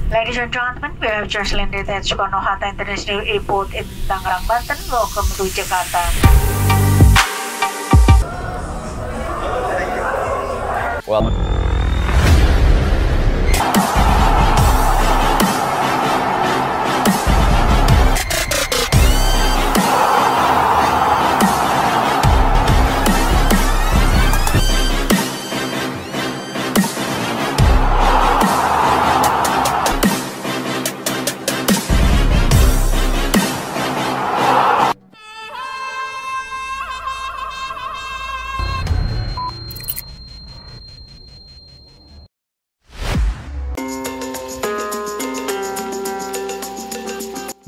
Ladies and gentlemen, we have just landed at Soekarno-Hatta International Airport in Tangerang, Banten. Welcome to Jakarta. Well.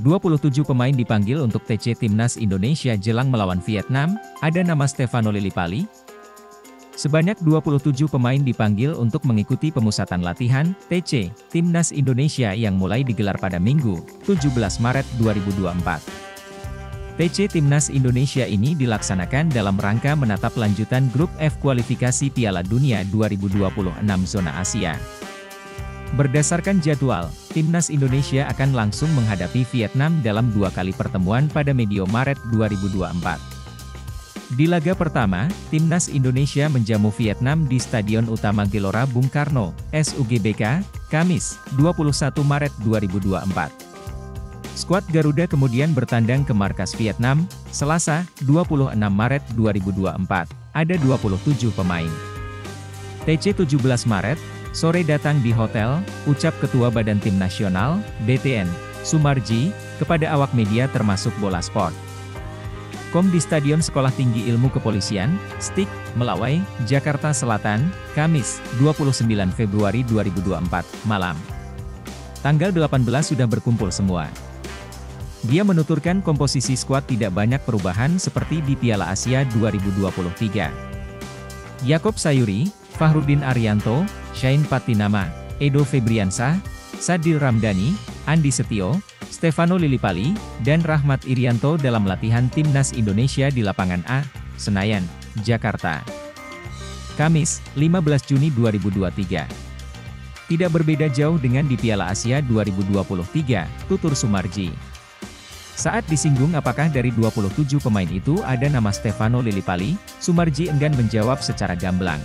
27 pemain dipanggil untuk TC Timnas Indonesia jelang melawan Vietnam, ada nama Stefano Lillipali. Sebanyak 27 pemain dipanggil untuk mengikuti pemusatan latihan TC Timnas Indonesia yang mulai digelar pada Minggu, 17 Maret 2024. TC Timnas Indonesia ini dilaksanakan dalam rangka menatap lanjutan Grup F kualifikasi Piala Dunia 2026 zona Asia. Berdasarkan jadwal, Timnas Indonesia akan langsung menghadapi Vietnam dalam 2 kali pertemuan pada medio Maret 2024. Di laga pertama, Timnas Indonesia menjamu Vietnam di Stadion Utama Gelora Bung Karno, SUGBK, Kamis, 21 Maret 2024. Skuad Garuda kemudian bertandang ke markas Vietnam, Selasa, 26 Maret 2024, ada 27 pemain. TC 17 Maret, sore datang di hotel, ucap Ketua Badan Tim Nasional, BTN, Sumarji, kepada awak media termasuk Bola Sport. Di Stadion Sekolah Tinggi Ilmu Kepolisian, STIK, Melawai, Jakarta Selatan, Kamis, 29 Februari 2024, malam. Tanggal 18 sudah berkumpul semua. Dia menuturkan komposisi skuad tidak banyak perubahan seperti di Piala Asia 2023. Yakob Sayuri, Fahrudin Arianto, Shain Patinama, Edo Febriansah, Sadil Ramdhani, Andi Setio, Stefano Lillipali, dan Rahmat Irianto dalam latihan Timnas Indonesia di Lapangan A, Senayan, Jakarta. Kamis, 15 Juni 2023. Tidak berbeda jauh dengan di Piala Asia 2023, tutur Sumarji. Saat disinggung apakah dari 27 pemain itu ada nama Stefano Lillipali, Sumarji enggan menjawab secara gamblang.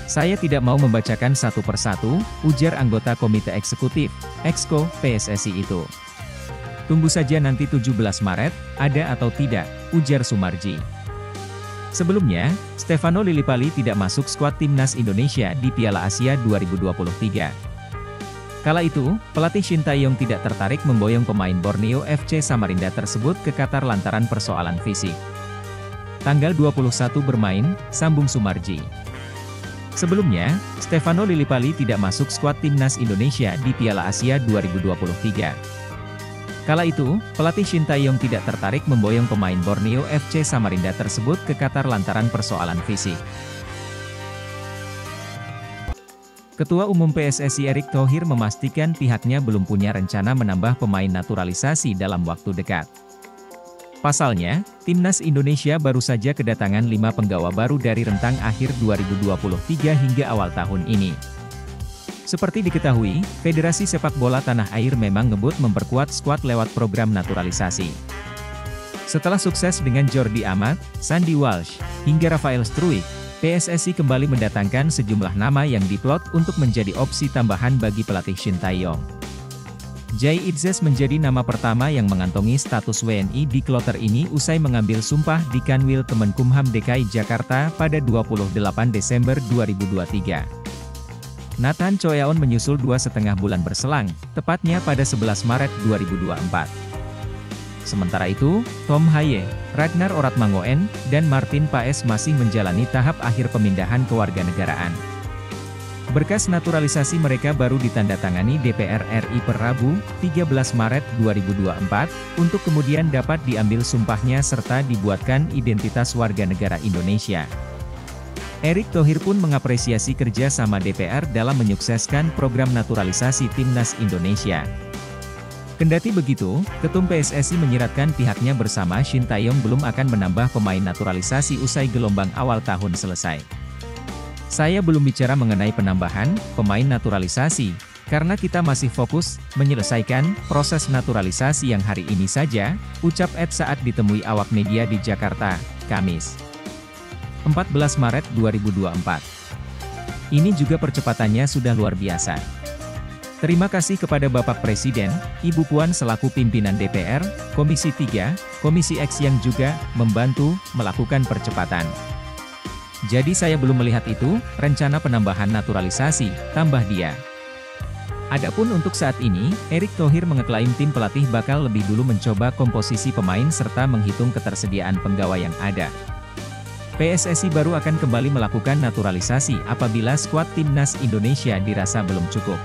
Saya tidak mau membacakan satu persatu, ujar anggota Komite Eksekutif, Exco, PSSI itu. Tunggu saja nanti 17 Maret, ada atau tidak, ujar Sumarji. Sebelumnya, Stefano Lillipali tidak masuk skuad Timnas Indonesia di Piala Asia 2023. Kala itu, pelatih Shin Tae-yong tidak tertarik memboyong pemain Borneo FC Samarinda tersebut ke Qatar lantaran persoalan fisik. Tanggal 21 bermain, sambung Sumarji. Sebelumnya, Stefano Lillipali tidak masuk skuad Timnas Indonesia di Piala Asia 2023. Kala itu, pelatih Shin Tae-yong tidak tertarik memboyong pemain Borneo FC Samarinda tersebut ke Qatar lantaran persoalan fisik. Ketua Umum PSSI Erick Thohir memastikan pihaknya belum punya rencana menambah pemain naturalisasi dalam waktu dekat. Pasalnya, Timnas Indonesia baru saja kedatangan 5 penggawa baru dari rentang akhir 2023 hingga awal tahun ini. Seperti diketahui, Federasi Sepak Bola Tanah Air memang ngebut memperkuat skuad lewat program naturalisasi. Setelah sukses dengan Jordi Amat, Sandy Walsh, hingga Rafael Struijk, PSSI kembali mendatangkan sejumlah nama yang diplot untuk menjadi opsi tambahan bagi pelatih Shin Tae-yong. Jai Itzes menjadi nama pertama yang mengantongi status WNI di kloter ini usai mengambil sumpah di Kanwil Kemenkumham DKI Jakarta pada 28 Desember 2023. Nathan Choyaon menyusul 2,5 bulan berselang, tepatnya pada 11 Maret 2024. Sementara itu, Tom Haye, Ragnar Oratmangoen, dan Martin Paes masih menjalani tahap akhir pemindahan kewarganegaraan. Berkas naturalisasi mereka baru ditandatangani DPR RI per Rabu, 13 Maret 2024, untuk kemudian dapat diambil sumpahnya serta dibuatkan identitas warga negara Indonesia. Erick Thohir pun mengapresiasi kerja sama DPR dalam menyukseskan program naturalisasi Timnas Indonesia. Kendati begitu, Ketum PSSI menyiratkan pihaknya bersama Shin Tae-yong belum akan menambah pemain naturalisasi usai gelombang awal tahun selesai. Saya belum bicara mengenai penambahan pemain naturalisasi, Karena kita masih fokus menyelesaikan proses naturalisasi yang hari ini saja, ucap Ed saat ditemui awak media di Jakarta, Kamis 14 Maret 2024. Ini juga percepatannya sudah luar biasa. Terima kasih kepada Bapak Presiden, Ibu Puan selaku pimpinan DPR, Komisi 3, Komisi X yang juga membantu melakukan percepatan. Jadi saya belum melihat itu, rencana penambahan naturalisasi, tambah dia. Adapun untuk saat ini, Erick Thohir mengeklaim tim pelatih bakal lebih dulu mencoba komposisi pemain serta menghitung ketersediaan pegawai yang ada. PSSI baru akan kembali melakukan naturalisasi apabila skuad timnas Indonesia dirasa belum cukup.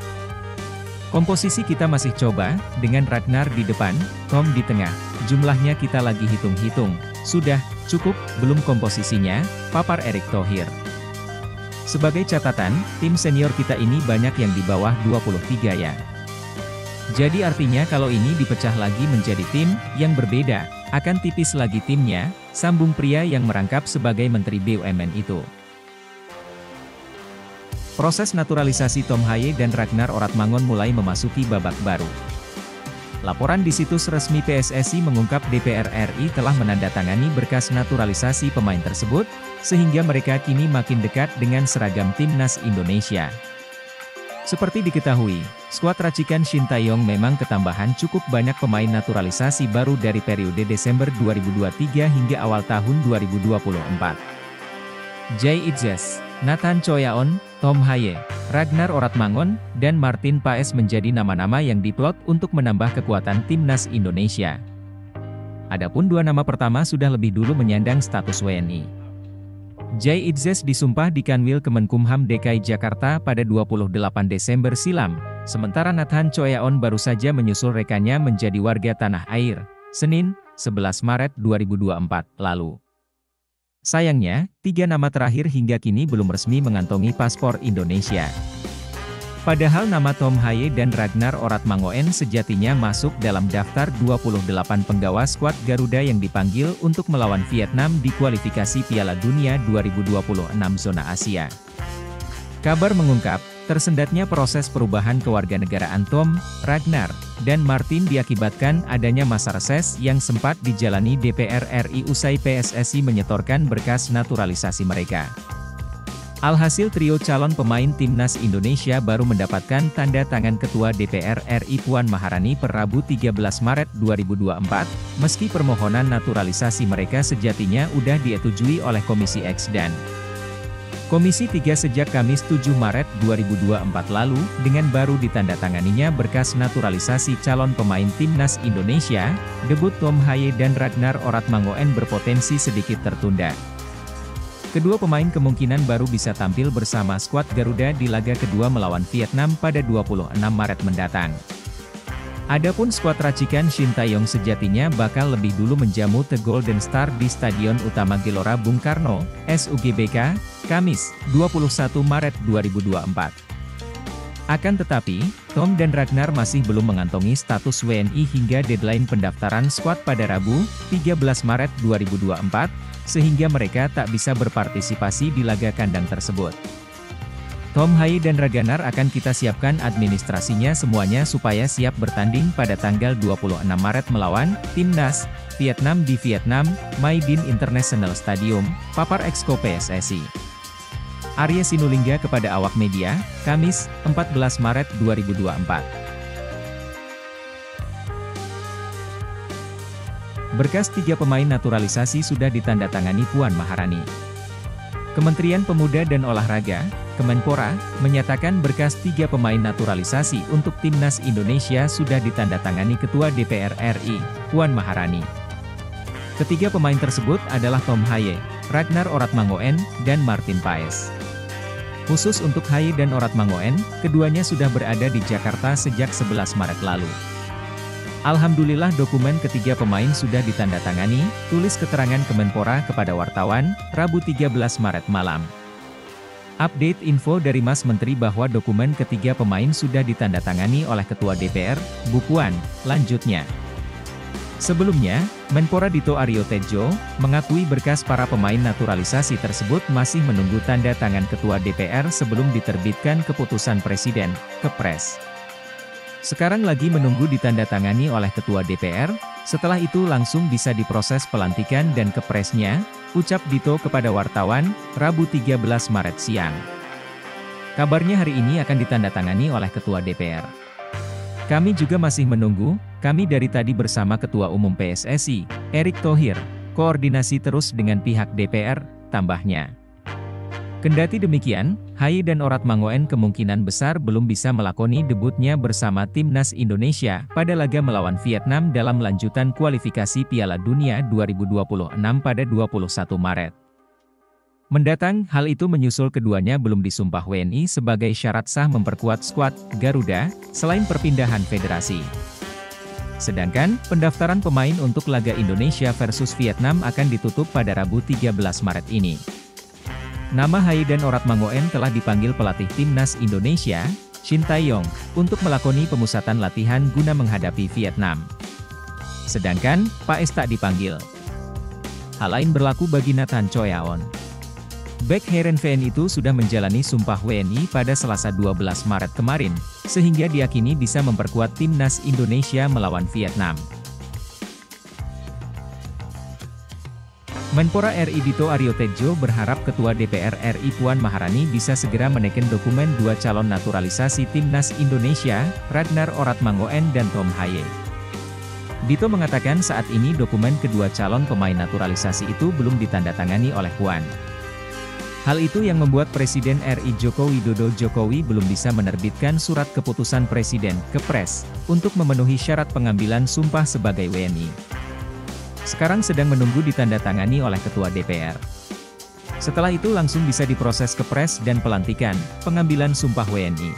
Komposisi kita masih coba, dengan Ragnar di depan, Tom di tengah, jumlahnya kita lagi hitung-hitung, sudah, cukup, belum komposisinya, papar Erick Thohir. Sebagai catatan, tim senior kita ini banyak yang di bawah 23 ya. Jadi artinya kalau ini dipecah lagi menjadi tim yang berbeda, akan tipis lagi timnya, sambung pria yang merangkap sebagai Menteri BUMN itu. Proses naturalisasi Tom Haye dan Ragnar Oratmangun mulai memasuki babak baru. Laporan di situs resmi PSSI mengungkap DPR RI telah menandatangani berkas naturalisasi pemain tersebut, sehingga mereka kini makin dekat dengan seragam timnas Indonesia. Seperti diketahui, skuad racikan Shin Tae-yong memang ketambahan cukup banyak pemain naturalisasi baru dari periode Desember 2023 hingga awal tahun 2024. Jay Itzes, Nathan Choyaon, Tom Haye, Ragnar Oratmangun, dan Martin Paes menjadi nama-nama yang diplot untuk menambah kekuatan timnas Indonesia. Adapun dua nama pertama sudah lebih dulu menyandang status WNI. Jay Itzes disumpah di Kanwil Kemenkumham DKI Jakarta pada 28 Desember silam, sementara Nathan Choyaon baru saja menyusul rekannya menjadi warga tanah air, Senin, 11 Maret 2024 lalu. Sayangnya, tiga nama terakhir hingga kini belum resmi mengantongi paspor Indonesia. Padahal nama Tom Haye dan Ragnar Oratmangun sejatinya masuk dalam daftar 28 penggawa skuad Garuda yang dipanggil untuk melawan Vietnam di kualifikasi Piala Dunia 2026 zona Asia. Kabar mengungkap, tersendatnya proses perubahan kewarganegaraan Tom, Ragnar, dan Martin diakibatkan adanya masa reses yang sempat dijalani DPR RI usai PSSI menyetorkan berkas naturalisasi mereka. Alhasil trio calon pemain timnas Indonesia baru mendapatkan tanda tangan Ketua DPR RI Puan Maharani per Rabu 13 Maret 2024, meski permohonan naturalisasi mereka sejatinya udah disetujui oleh Komisi X dan Komisi 3 sejak Kamis 7 Maret 2024 lalu, dengan baru ditandatanganinya berkas naturalisasi calon pemain timnas Indonesia, debut Tom Haye dan Ragnar Oratmangun berpotensi sedikit tertunda. Kedua pemain kemungkinan baru bisa tampil bersama skuad Garuda di laga kedua melawan Vietnam pada 26 Maret mendatang. Adapun skuad racikan Shin Tae-yong sejatinya bakal lebih dulu menjamu The Golden Star di Stadion Utama Gelora Bung Karno, SUGBK, Kamis, 21 Maret 2024. Akan tetapi, Tom dan Ragnar masih belum mengantongi status WNI hingga deadline pendaftaran skuad pada Rabu, 13 Maret 2024, sehingga mereka tak bisa berpartisipasi di laga kandang tersebut. Tom Haye dan Ragnar akan kita siapkan administrasinya semuanya supaya siap bertanding pada tanggal 26 Maret melawan Timnas Vietnam di Vietnam, Mai Dinh International Stadium, papar Exco PSSI. Arya Sinulinga kepada awak media, Kamis, 14 Maret 2024. Berkas tiga pemain naturalisasi sudah ditandatangani Puan Maharani. Kementerian Pemuda dan Olahraga, Kemenpora, menyatakan berkas tiga pemain naturalisasi untuk timnas Indonesia sudah ditandatangani Ketua DPR RI, Puan Maharani. Ketiga pemain tersebut adalah Tom Haye, Ragnar Oratmangun, dan Martin Paes. Khusus untuk Haye dan Oratmangun, keduanya sudah berada di Jakarta sejak 11 Maret lalu. Alhamdulillah dokumen ketiga pemain sudah ditandatangani, tulis keterangan Kemenpora kepada wartawan, Rabu 13 Maret malam. Update info dari Mas Menteri bahwa dokumen ketiga pemain sudah ditandatangani oleh Ketua DPR, Bu Puan, lanjutnya. Sebelumnya, Menpora Dito Aryo Tejo, mengakui berkas para pemain naturalisasi tersebut masih menunggu tanda tangan Ketua DPR sebelum diterbitkan keputusan Presiden, Kepres. Sekarang lagi menunggu ditandatangani oleh Ketua DPR, setelah itu langsung bisa diproses pelantikan dan kepresnya, ucap Dito kepada wartawan, Rabu 13 Maret siang. Kabarnya hari ini akan ditandatangani oleh Ketua DPR. Kami juga masih menunggu, kami dari tadi bersama Ketua Umum PSSI, Erick Thohir, koordinasi terus dengan pihak DPR, tambahnya. Kendati demikian, Haye dan Orat Mangoen kemungkinan besar belum bisa melakoni debutnya bersama Timnas Indonesia pada laga melawan Vietnam dalam lanjutan kualifikasi Piala Dunia 2026 pada 21 Maret. Mendatang, hal itu menyusul keduanya belum disumpah WNI sebagai syarat sah memperkuat skuad Garuda, selain perpindahan federasi. Sedangkan, pendaftaran pemain untuk laga Indonesia versus Vietnam akan ditutup pada Rabu 13 Maret ini. Nama Haye dan Orat Mangoen telah dipanggil pelatih Timnas Indonesia, Shin Tae-yong, untuk melakoni pemusatan latihan guna menghadapi Vietnam. Sedangkan, Paes tak dipanggil. Hal lain berlaku bagi Nathan Choyaon. Bek Heerenveen itu sudah menjalani sumpah WNI pada Selasa 12 Maret kemarin, sehingga diyakini bisa memperkuat Timnas Indonesia melawan Vietnam. Menpora RI Dito Aryo Tejo berharap Ketua DPR RI Puan Maharani bisa segera menekan dokumen dua calon naturalisasi Timnas Indonesia, Ragnar Orat Mangoen dan Tom Haye. Dito mengatakan saat ini dokumen kedua calon pemain naturalisasi itu belum ditandatangani oleh Puan. Hal itu yang membuat Presiden RI Joko Widodo belum bisa menerbitkan surat keputusan Presiden, Kepres, untuk memenuhi syarat pengambilan sumpah sebagai WNI. Sekarang sedang menunggu ditandatangani oleh Ketua DPR. Setelah itu langsung bisa diproses Kepres dan pelantikan, pengambilan sumpah WNI.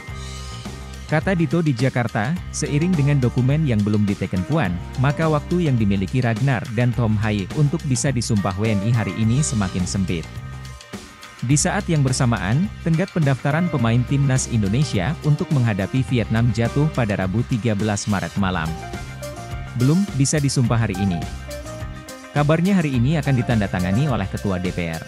Kata Dito di Jakarta, seiring dengan dokumen yang belum diteken Puan, maka waktu yang dimiliki Ragnar dan Tom Haye untuk bisa disumpah WNI hari ini semakin sempit. Di saat yang bersamaan, tenggat pendaftaran pemain Timnas Indonesia untuk menghadapi Vietnam jatuh pada Rabu 13 Maret malam. Belum bisa disumpah hari ini. Kabarnya hari ini akan ditandatangani oleh Ketua DPR.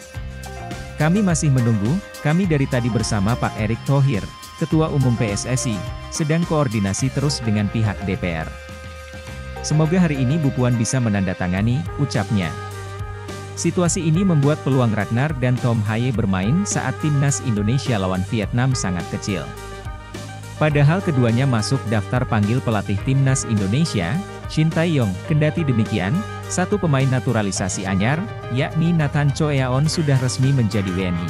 Kami masih menunggu, kami dari tadi bersama Pak Erick Thohir, Ketua Umum PSSI, sedang koordinasi terus dengan pihak DPR. Semoga hari ini Bu Puan bisa menandatangani, ucapnya. Situasi ini membuat peluang Ragnar dan Tom Haye bermain saat Timnas Indonesia lawan Vietnam sangat kecil. Padahal keduanya masuk daftar panggil pelatih Timnas Indonesia, Shin Tae-yong. Kendati demikian, satu pemain naturalisasi anyar, yakni Nathan Choyaon sudah resmi menjadi WNI.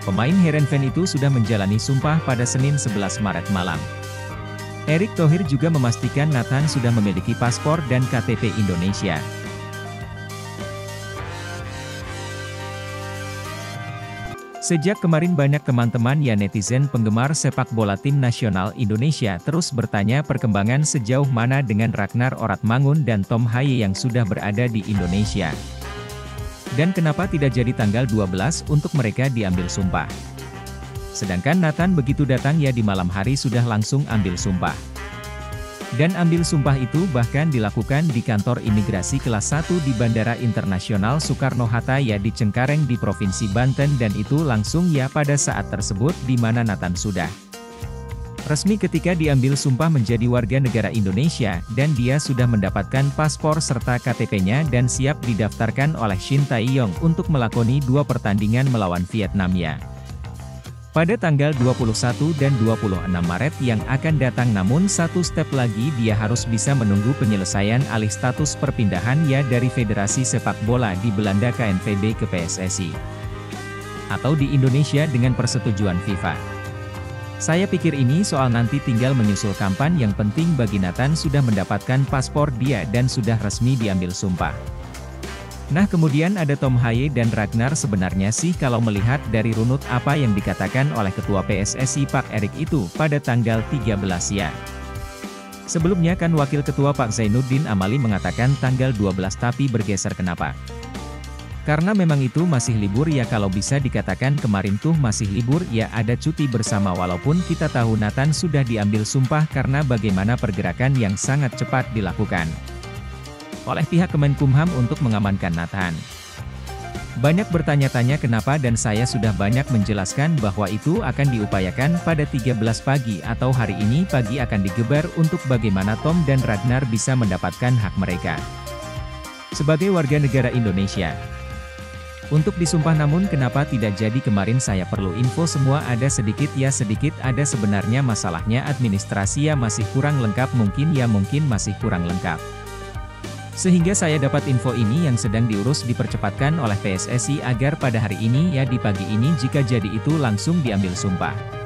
Pemain Heerenveen itu sudah menjalani sumpah pada Senin 11 Maret malam. Erick Thohir juga memastikan Nathan sudah memiliki paspor dan KTP Indonesia. Sejak kemarin banyak teman-teman ya netizen penggemar sepak bola tim nasional Indonesia terus bertanya perkembangan sejauh mana dengan Ragnar Orat Mangoen dan Tom Haye yang sudah berada di Indonesia. Dan kenapa tidak jadi tanggal 12 untuk mereka diambil sumpah. Sedangkan Nathan begitu datang ya di malam hari sudah langsung ambil sumpah. Dan ambil sumpah itu bahkan dilakukan di kantor imigrasi kelas 1 di Bandara Internasional Soekarno-Hatta ya di Cengkareng di Provinsi Banten dan itu langsung ya pada saat tersebut di mana Nathan sudah resmi ketika diambil sumpah menjadi warga negara Indonesia dan dia sudah mendapatkan paspor serta KTP-nya dan siap didaftarkan oleh Shin Tae-yong untuk melakoni 2 pertandingan melawan Vietnam ya. Pada tanggal 21 dan 26 Maret yang akan datang namun satu step lagi dia harus bisa menunggu penyelesaian alih status perpindahan ya dari Federasi Sepak Bola di Belanda KNVB ke PSSI. Atau di Indonesia dengan persetujuan FIFA. Saya pikir ini soal nanti tinggal menyusul kapan yang penting bagi Nathan sudah mendapatkan paspor dia dan sudah resmi diambil sumpah. Nah kemudian ada Tom Haye dan Ragnar sebenarnya sih kalau melihat dari runut apa yang dikatakan oleh Ketua PSSI Pak Erick itu pada tanggal 13 ya. Sebelumnya kan Wakil Ketua Pak Zainuddin Amali mengatakan tanggal 12 tapi bergeser kenapa? Karena memang itu masih libur ya kalau bisa dikatakan kemarin tuh masih libur ya ada cuti bersama walaupun kita tahu Nathan sudah diambil sumpah karena bagaimana pergerakan yang sangat cepat dilakukan oleh pihak Kemenkumham untuk mengamankan Nathan. Banyak bertanya-tanya kenapa dan saya sudah banyak menjelaskan bahwa itu akan diupayakan pada 13 pagi atau hari ini pagi akan digeber untuk bagaimana Tom dan Ragnar bisa mendapatkan hak mereka sebagai warga negara Indonesia. Untuk disumpah namun kenapa tidak jadi kemarin saya perlu info semua ada sedikit ada sebenarnya masalahnya administrasi ya masih kurang lengkap mungkin masih kurang lengkap. Sehingga saya dapat info ini yang sedang diurus dipercepatkan oleh PSSI agar pada hari ini ya di pagi ini jika jadi itu langsung diambil sumpah.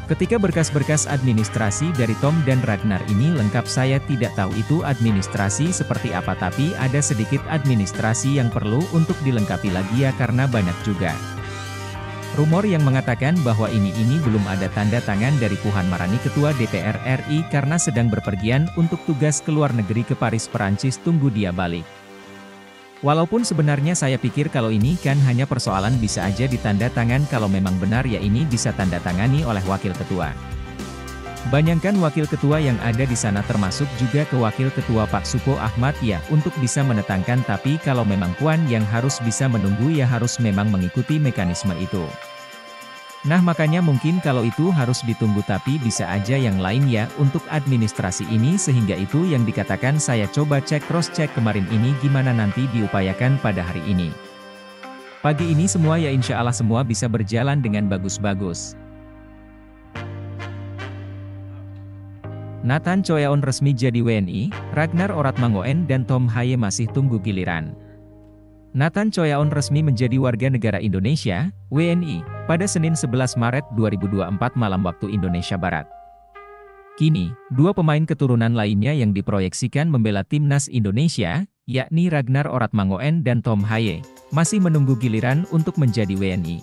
Ketika berkas-berkas administrasi dari Tom dan Ragnar ini lengkap saya tidak tahu itu administrasi seperti apa tapi ada sedikit administrasi yang perlu untuk dilengkapi lagi ya karena banyak juga rumor yang mengatakan bahwa ini belum ada tanda tangan dari Puhan Marani Ketua DPR RI karena sedang berpergian untuk tugas ke luar negeri ke Paris Perancis tunggu dia balik. Walaupun sebenarnya saya pikir kalau ini kan hanya persoalan bisa aja ditanda tangan kalau memang benar ya ini bisa tanda tangani oleh Wakil Ketua. Bayangkan Wakil Ketua yang ada di sana termasuk juga ke Wakil Ketua Pak Suko Ahmad ya untuk bisa menetangkan tapi kalau memang Puan yang harus bisa menunggu ya harus memang mengikuti mekanisme itu. Nah makanya mungkin kalau itu harus ditunggu tapi bisa aja yang lain ya untuk administrasi ini sehingga itu yang dikatakan saya coba cross check kemarin ini gimana nanti diupayakan pada hari ini. Pagi ini semua ya insya Allah semua bisa berjalan dengan bagus-bagus. Nathan Choeon resmi jadi WNI, Ragnar Oratmangoen dan Tom Haye masih tunggu giliran. Nathan Choeon resmi menjadi warga negara Indonesia, WNI, pada Senin 11 Maret 2024 malam waktu Indonesia Barat. Kini, dua pemain keturunan lainnya yang diproyeksikan membela timnas Indonesia, yakni Ragnar Oratmangoen dan Tom Haye, masih menunggu giliran untuk menjadi WNI.